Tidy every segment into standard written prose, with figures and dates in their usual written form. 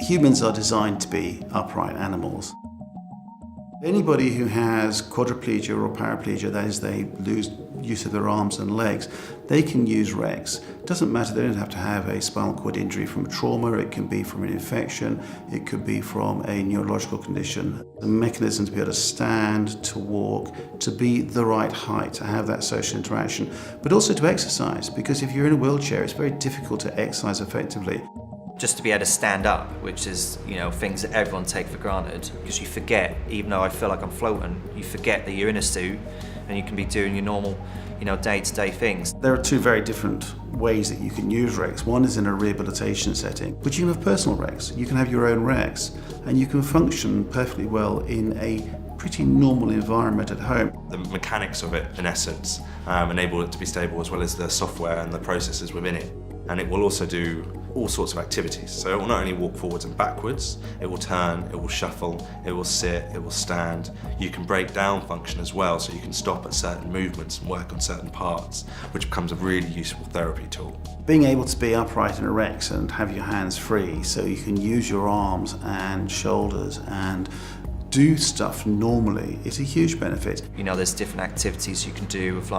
Humans are designed to be upright animals. Anybody who has quadriplegia or paraplegia, that is, they lose use of their arms and legs, they can use Rex. It doesn't matter, they don't have to have a spinal cord injury from trauma, it can be from an infection, it could be from a neurological condition. The mechanism to be able to stand, to walk, to be the right height, to have that social interaction, but also to exercise, because if you're in a wheelchair, it's very difficult to exercise effectively. Just to be able to stand up, which is, things that everyone takes for granted, because you forget, even though I feel like I'm floating, you forget that you're in a suit and you can be doing your normal, day-to-day things. There are two very different ways that you can use Rex. One is in a rehabilitation setting, but you can have personal Rex. You can have your own Rex, and you can function perfectly well in a pretty normal environment at home. The mechanics of it, in essence, enable it to be stable, as well as the software and the processes within it. And it will also do all sorts of activities. So it will not only walk forwards and backwards, it will turn, it will shuffle, it will sit, it will stand. You can break down function as well, so you can stop at certain movements and work on certain parts, which becomes a really useful therapy tool. Being able to be upright in a Rex and have your hands free, so you can use your arms and shoulders and do stuff normally, is a huge benefit. There's different activities you can do with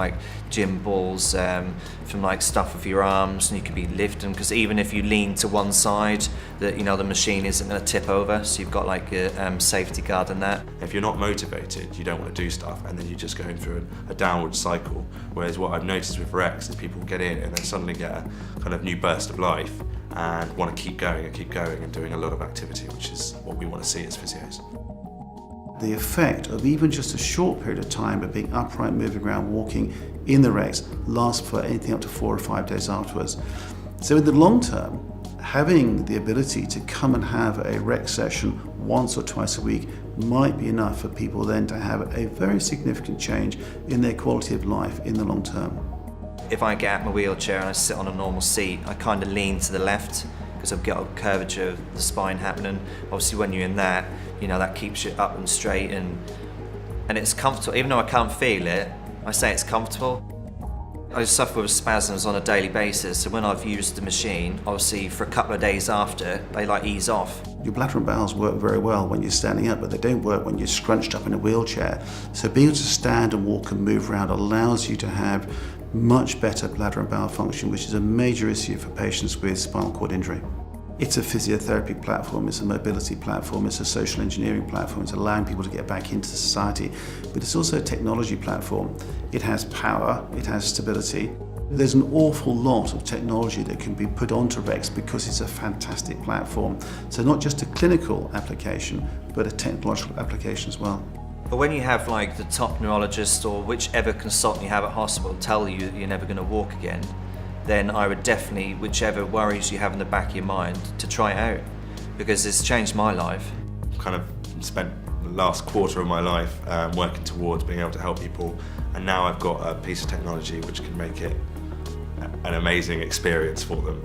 gym balls, from stuff with your arms, and you can be lifting, because even if you lean to one side, the machine isn't going to tip over, so you've got a safety guard in that. If you're not motivated, you don't want to do stuff, and then you're just going through a downward cycle. Whereas what I've noticed with Rex is people get in and then suddenly get a kind of new burst of life and want to keep going and doing a lot of activity, which is what we want to see as physios. The effect of even just a short period of time of being upright, moving around, walking in the Rex lasts for anything up to 4 or 5 days afterwards. So in the long term, having the ability to come and have a Rex session once or twice a week might be enough for people then to have a very significant change in their quality of life in the long term. If I get out my wheelchair and I sit on a normal seat, I kind of lean to the left, because I've got a curvature of the spine happening. Obviously when you're in that, that keeps you up and straight, and it's comfortable. Even though I can't feel it, I say it's comfortable. I suffer with spasms on a daily basis, so when I've used the machine, obviously for a couple of days after, they ease off. Your bladder and bowels work very well when you're standing up, but they don't work when you're scrunched up in a wheelchair. So being able to stand and walk and move around allows you to have much better bladder and bowel function, which is a major issue for patients with spinal cord injury. It's a physiotherapy platform, it's a mobility platform, it's a social engineering platform, it's allowing people to get back into society, but it's also a technology platform. It has power, it has stability. There's an awful lot of technology that can be put onto Rex because it's a fantastic platform. So not just a clinical application, but a technological application as well. But when you have the top neurologist or whichever consultant you have at hospital tell you that you're never going to walk again, then I would definitely, whichever worries you have in the back of your mind, to try it out, because it's changed my life. I've kind of spent the last quarter of my life working towards being able to help people, and now I've got a piece of technology which can make it an amazing experience for them.